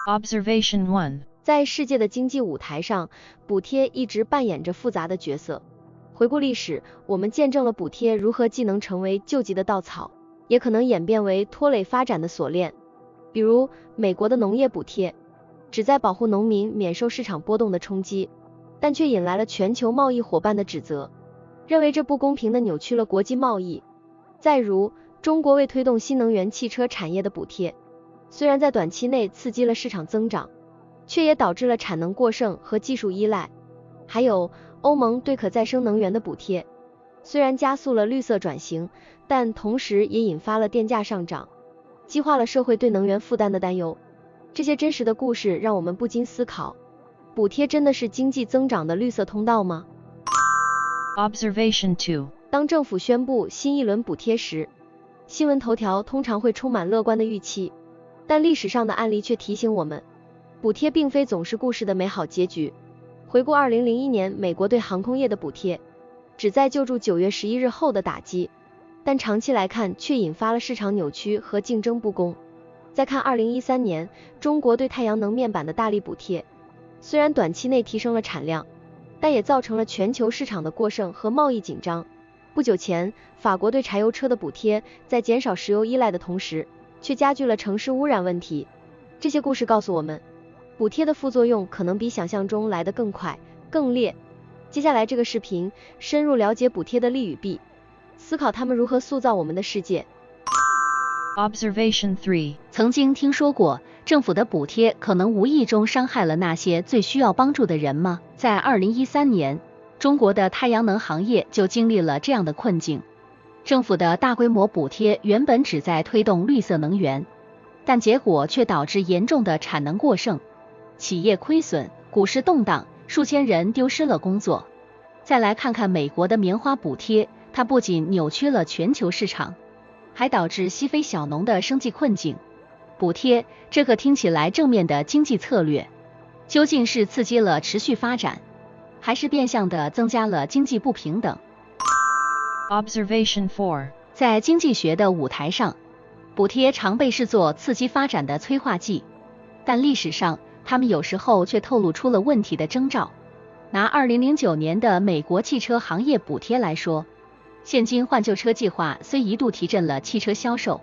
Observation 1. 在世界的经济舞台上，补贴一直扮演着复杂的角色。回顾历史，我们见证了补贴如何既能成为救急的稻草，也可能演变为拖累发展的锁链。比如美国的农业补贴，旨在保护农民免受市场波动的冲击，但却引来了全球贸易伙伴的指责，认为这不公平地扭曲了国际贸易。再如中国为推动新能源汽车产业的补贴，虽然在短期内刺激了市场增长，却也导致了产能过剩和技术依赖。还有欧盟对可再生能源的补贴，虽然加速了绿色转型，但同时也引发了电价上涨，激化了社会对能源负担的担忧。这些真实的故事让我们不禁思考，补贴真的是经济增长的绿色通道吗？ Observation 2. 当政府宣布新一轮补贴时，新闻头条通常会充满乐观的预期，但历史上的案例却提醒我们，补贴并非总是故事的美好结局。回顾2001年美国对航空业的补贴，旨在救助9月11日后的打击，但长期来看却引发了市场扭曲和竞争不公。再看2013年中国对太阳能面板的大力补贴，虽然短期内提升了产量，但也造成了全球市场的过剩和贸易紧张。不久前，法国对柴油车的补贴在减少石油依赖的同时，却加剧了城市污染问题。这些故事告诉我们，补贴的副作用可能比想象中来得更快、更烈。接下来这个视频深入了解补贴的利与弊，思考它们如何塑造我们的世界。Observation 3. 曾经听说过政府的补贴可能无意中伤害了那些最需要帮助的人吗？在2013年，中国的太阳能行业就经历了这样的困境。政府的大规模补贴原本旨在推动绿色能源，但结果却导致严重的产能过剩，企业亏损，股市动荡，数千人丢失了工作。再来看看美国的棉花补贴，它不仅扭曲了全球市场，还导致西非小农的生计困境。补贴这个听起来正面的经济策略，究竟是刺激了持续发展，还是变相的增加了经济不平等？ Observation 4. 在经济学的舞台上，补贴常被视作刺激发展的催化剂，但历史上它们有时候却透露出了问题的征兆。拿2009年的美国汽车行业补贴来说，现金换旧车计划虽一度提振了汽车销售，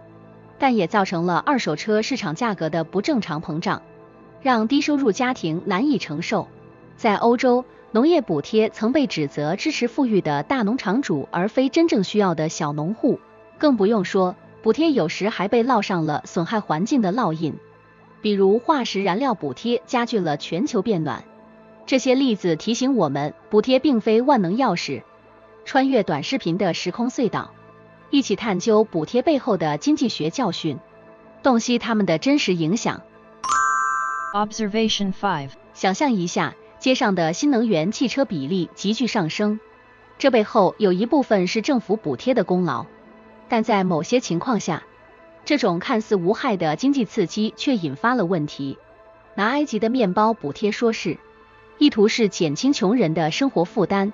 但也造成了二手车市场价格的不正常膨胀，让低收入家庭难以承受。在欧洲，农业补贴曾被指责支持富裕的大农场主，而非真正需要的小农户。更不用说，补贴有时还被烙上了损害环境的烙印，比如化石燃料补贴加剧了全球变暖。这些例子提醒我们，补贴并非万能钥匙。穿越短视频的时空隧道，一起探究补贴背后的经济学教训，洞悉它们的真实影响。Observation 5. 想象一下，街上的新能源汽车比例急剧上升，这背后有一部分是政府补贴的功劳，但在某些情况下，这种看似无害的经济刺激却引发了问题。拿埃及的面包补贴说事，意图是减轻穷人的生活负担，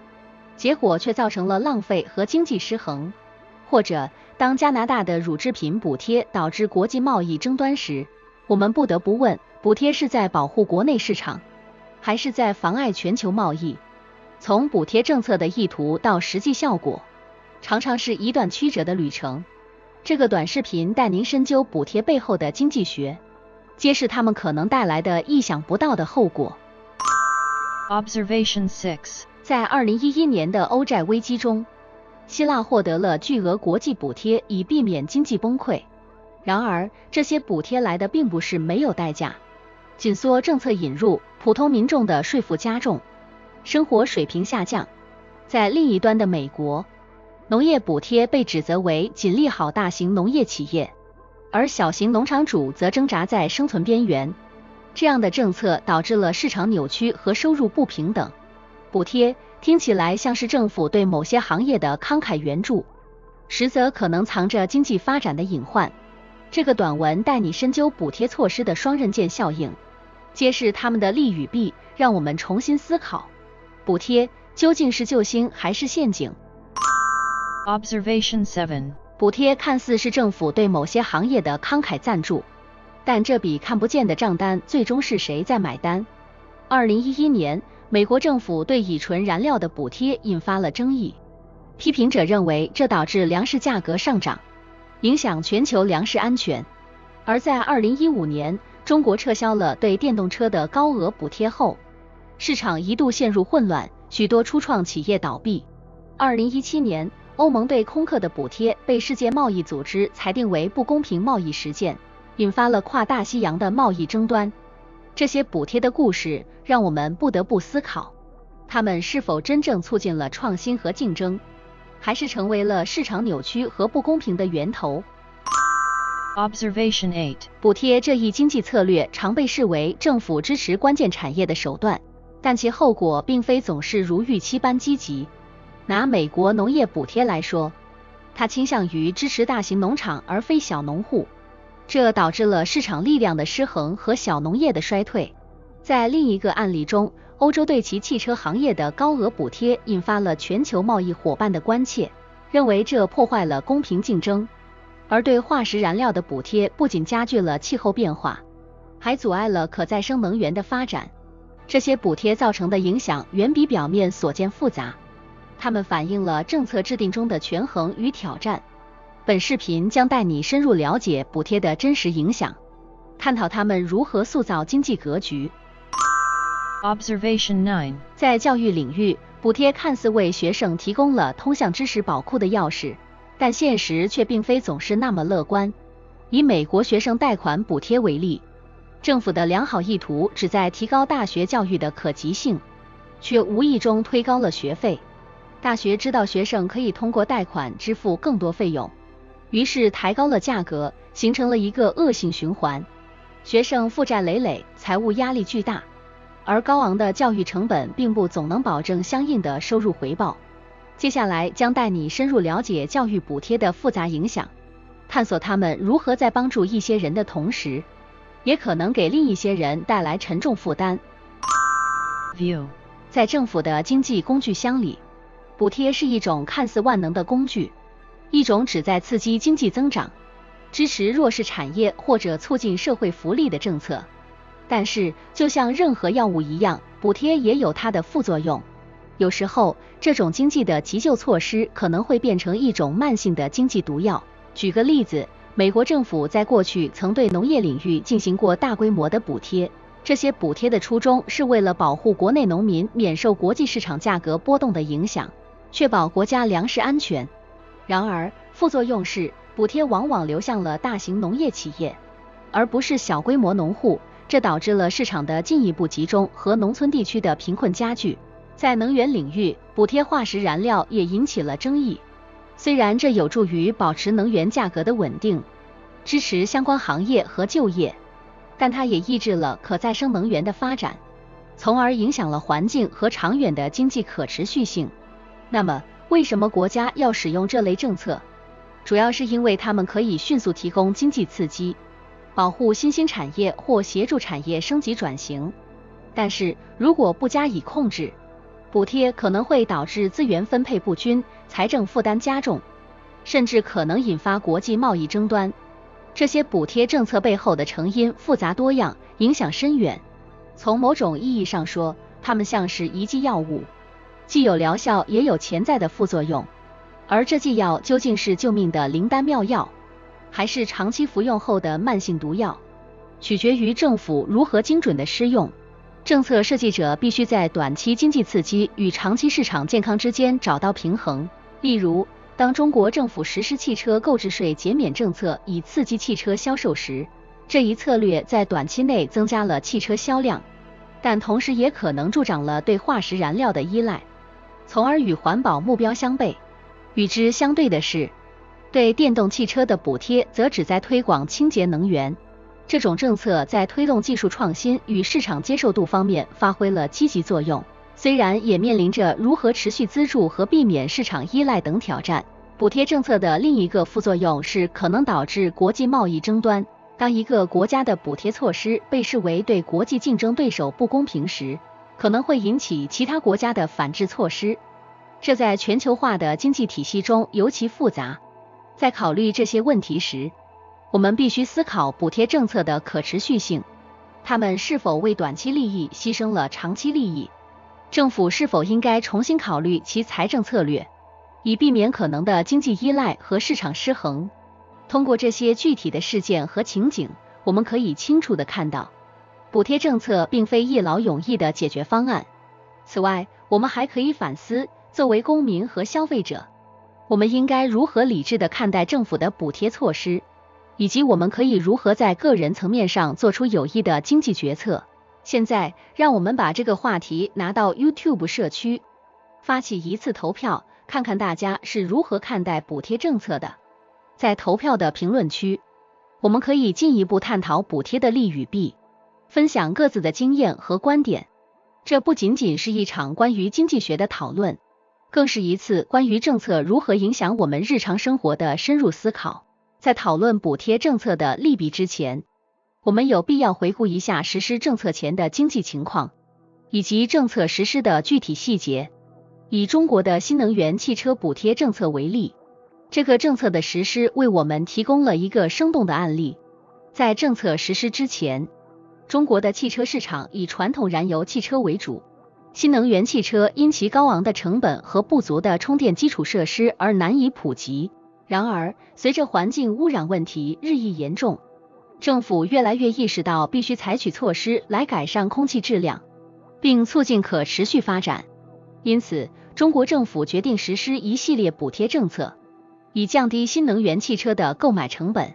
结果却造成了浪费和经济失衡。或者当加拿大的乳制品补贴导致国际贸易争端时，我们不得不问，补贴是在保护国内市场，还是在妨碍全球贸易？从补贴政策的意图到实际效果，常常是一段曲折的旅程。这个短视频带您深究补贴背后的经济学，揭示它们可能带来的意想不到的后果。Observation 6. 在2011年的欧债危机中，希腊获得了巨额国际补贴以避免经济崩溃。然而，这些补贴来的并不是没有代价。紧缩政策引入，普通民众的税负加重，生活水平下降。在另一端的美国，农业补贴被指责为仅利好大型农业企业，而小型农场主则挣扎在生存边缘。这样的政策导致了市场扭曲和收入不平等。补贴听起来像是政府对某些行业的慷慨援助，实则可能藏着经济发展的隐患。这个短文带你深究补贴措施的双刃剑效应，揭示它们的利与弊，让我们重新思考，补贴究竟是救星还是陷阱？ Observation 7. 补贴看似是政府对某些行业的慷慨赞助，但这笔看不见的账单最终是谁在买单？2011年，美国政府对乙醇燃料的补贴引发了争议，批评者认为这导致粮食价格上涨，影响全球粮食安全。而在2015年，中国撤销了对电动车的高额补贴后，市场一度陷入混乱，许多初创企业倒闭。2017年，欧盟对空客的补贴被世界贸易组织裁定为不公平贸易实践，引发了跨大西洋的贸易争端。这些补贴的故事让我们不得不思考，它们是否真正促进了创新和竞争，还是成为了市场扭曲和不公平的源头。Observation 8. 补贴这一经济策略常被视为政府支持关键产业的手段，但其后果并非总是如预期般积极。拿美国农业补贴来说，它倾向于支持大型农场而非小农户，这导致了市场力量的失衡和小农业的衰退。在另一个案例中，欧洲对其汽车行业的高额补贴引发了全球贸易伙伴的关切，认为这破坏了公平竞争。而对化石燃料的补贴不仅加剧了气候变化，还阻碍了可再生能源的发展。这些补贴造成的影响远比表面所见复杂，它们反映了政策制定中的权衡与挑战。本视频将带你深入了解补贴的真实影响，探讨它们如何塑造经济格局。Observation 9. 在教育领域，补贴看似为学生提供了通向知识宝库的钥匙，但现实却并非总是那么乐观。以美国学生贷款补贴为例，政府的良好意图旨在提高大学教育的可及性，却无意中推高了学费。大学知道学生可以通过贷款支付更多费用，于是抬高了价格，形成了一个恶性循环。学生负债累累，财务压力巨大，而高昂的教育成本并不总能保证相应的收入回报。接下来将带你深入了解教育补贴的复杂影响，探索它们如何在帮助一些人的同时，也可能给另一些人带来沉重负担。View. 在政府的经济工具箱里，补贴是一种看似万能的工具，一种旨在刺激经济增长、支持弱势产业或者促进社会福利的政策。但是，就像任何药物一样，补贴也有它的副作用。有时候，这种经济的急救措施可能会变成一种慢性的经济毒药。举个例子，美国政府在过去曾对农业领域进行过大规模的补贴，这些补贴的初衷是为了保护国内农民免受国际市场价格波动的影响，确保国家粮食安全。然而，副作用是，补贴往往流向了大型农业企业，而不是小规模农户，这导致了市场的进一步集中和农村地区的贫困加剧。在能源领域，补贴化石燃料也引起了争议。虽然这有助于保持能源价格的稳定，支持相关行业和就业，但它也抑制了可再生能源的发展，从而影响了环境和长远的经济可持续性。那么，为什么国家要使用这类政策？主要是因为它们可以迅速提供经济刺激，保护新兴产业或协助产业升级转型。但是，如果不加以控制，补贴可能会导致资源分配不均，财政负担加重，甚至可能引发国际贸易争端。这些补贴政策背后的成因复杂多样，影响深远。从某种意义上说，它们像是一剂药物，既有疗效也有潜在的副作用。而这剂药究竟是救命的灵丹妙药，还是长期服用后的慢性毒药，取决于政府如何精准的施用。政策设计者必须在短期经济刺激与长期市场健康之间找到平衡。例如，当中国政府实施汽车购置税减免政策以刺激汽车销售时，这一策略在短期内增加了汽车销量，但同时也可能助长了对化石燃料的依赖，从而与环保目标相悖。与之相对的是，对电动汽车的补贴则旨在推广清洁能源。这种政策在推动技术创新与市场接受度方面发挥了积极作用，虽然也面临着如何持续资助和避免市场依赖等挑战。补贴政策的另一个副作用是可能导致国际贸易争端。当一个国家的补贴措施被视为对国际竞争对手不公平时，可能会引起其他国家的反制措施。这在全球化的经济体系中尤其复杂。在考虑这些问题时，我们必须思考补贴政策的可持续性，它们是否为短期利益牺牲了长期利益？政府是否应该重新考虑其财政策略，以避免可能的经济依赖和市场失衡？通过这些具体的事件和情景，我们可以清楚地看到，补贴政策并非一劳永逸的解决方案。此外，我们还可以反思，作为公民和消费者，我们应该如何理智地看待政府的补贴措施，以及我们可以如何在个人层面上做出有益的经济决策。现在，让我们把这个话题拿到 YouTube 社区，发起一次投票，看看大家是如何看待补贴政策的。在投票的评论区，我们可以进一步探讨补贴的利与弊，分享各自的经验和观点。这不仅仅是一场关于经济学的讨论，更是一次关于政策如何影响我们日常生活的深入思考。在讨论补贴政策的利弊之前，我们有必要回顾一下实施政策前的经济情况，以及政策实施的具体细节。以中国的新能源汽车补贴政策为例，这个政策的实施为我们提供了一个生动的案例。在政策实施之前，中国的汽车市场以传统燃油汽车为主，新能源汽车因其高昂的成本和不足的充电基础设施而难以普及。然而，随着环境污染问题日益严重，政府越来越意识到必须采取措施来改善空气质量，并促进可持续发展。因此，中国政府决定实施一系列补贴政策，以降低新能源汽车的购买成本，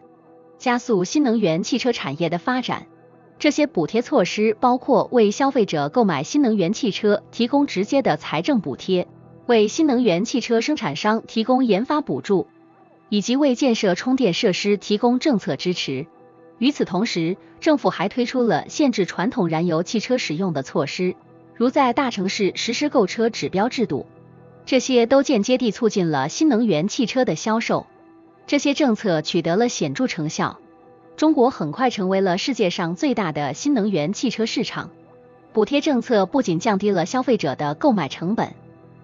加速新能源汽车产业的发展。这些补贴措施包括为消费者购买新能源汽车提供直接的财政补贴，为新能源汽车生产商提供研发补助，以及为建设充电设施提供政策支持。与此同时，政府还推出了限制传统燃油汽车使用的措施，如在大城市实施购车指标制度，这些都间接地促进了新能源汽车的销售。这些政策取得了显著成效，中国很快成为了世界上最大的新能源汽车市场。补贴政策不仅降低了消费者的购买成本，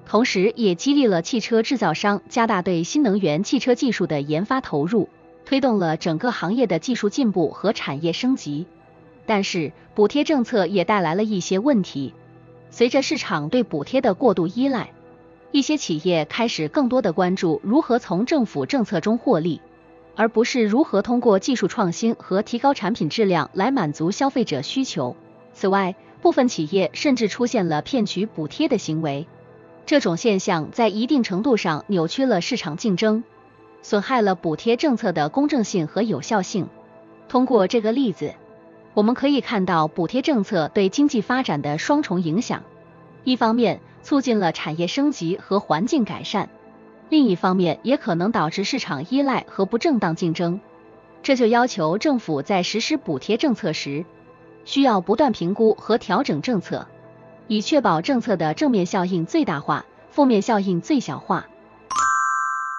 同时也激励了汽车制造商加大对新能源汽车技术的研发投入，推动了整个行业的技术进步和产业升级。但是，补贴政策也带来了一些问题。随着市场对补贴的过度依赖，一些企业开始更多地关注如何从政府政策中获利，而不是如何通过技术创新和提高产品质量来满足消费者需求。此外，部分企业甚至出现了骗取补贴的行为。这种现象在一定程度上扭曲了市场竞争，损害了补贴政策的公正性和有效性。通过这个例子，我们可以看到补贴政策对经济发展的双重影响。一方面，促进了产业升级和环境改善，另一方面也可能导致市场依赖和不正当竞争。这就要求政府在实施补贴政策时，需要不断评估和调整政策，以确保政策的正面效应最大化，负面效应最小化。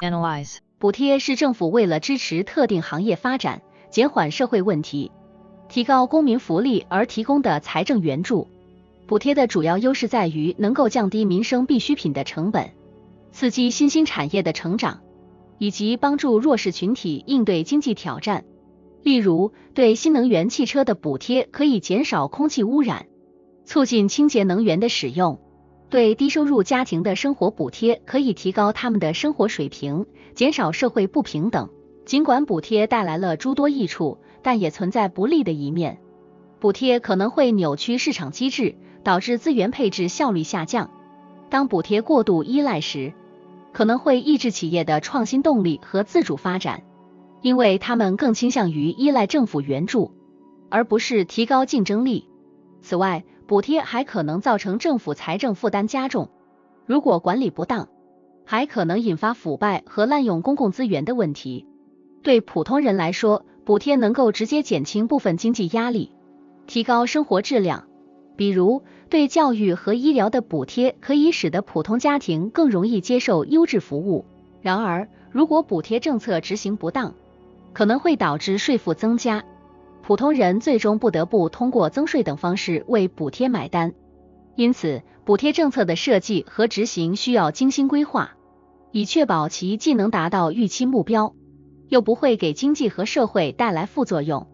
Analyze. 补贴是政府为了支持特定行业发展、减缓社会问题、提高公民福利而提供的财政援助。补贴的主要优势在于能够降低民生必需品的成本，刺激新兴产业的成长，以及帮助弱势群体应对经济挑战。例如，对新能源汽车的补贴可以减少空气污染，促进清洁能源的使用；对低收入家庭的生活补贴可以提高他们的生活水平，减少社会不平等。尽管补贴带来了诸多益处，但也存在不利的一面。补贴可能会扭曲市场机制，导致资源配置效率下降。当补贴过度依赖时，可能会抑制企业的创新动力和自主发展，因为他们更倾向于依赖政府援助，而不是提高竞争力。此外，补贴还可能造成政府财政负担加重，如果管理不当，还可能引发腐败和滥用公共资源的问题。对普通人来说，补贴能够直接减轻部分经济压力，提高生活质量。比如，对教育和医疗的补贴可以使得普通家庭更容易接受优质服务。然而，如果补贴政策执行不当，可能会导致税负增加，普通人最终不得不通过增税等方式为补贴买单。因此，补贴政策的设计和执行需要精心规划，以确保其既能达到预期目标，又不会给经济和社会带来副作用。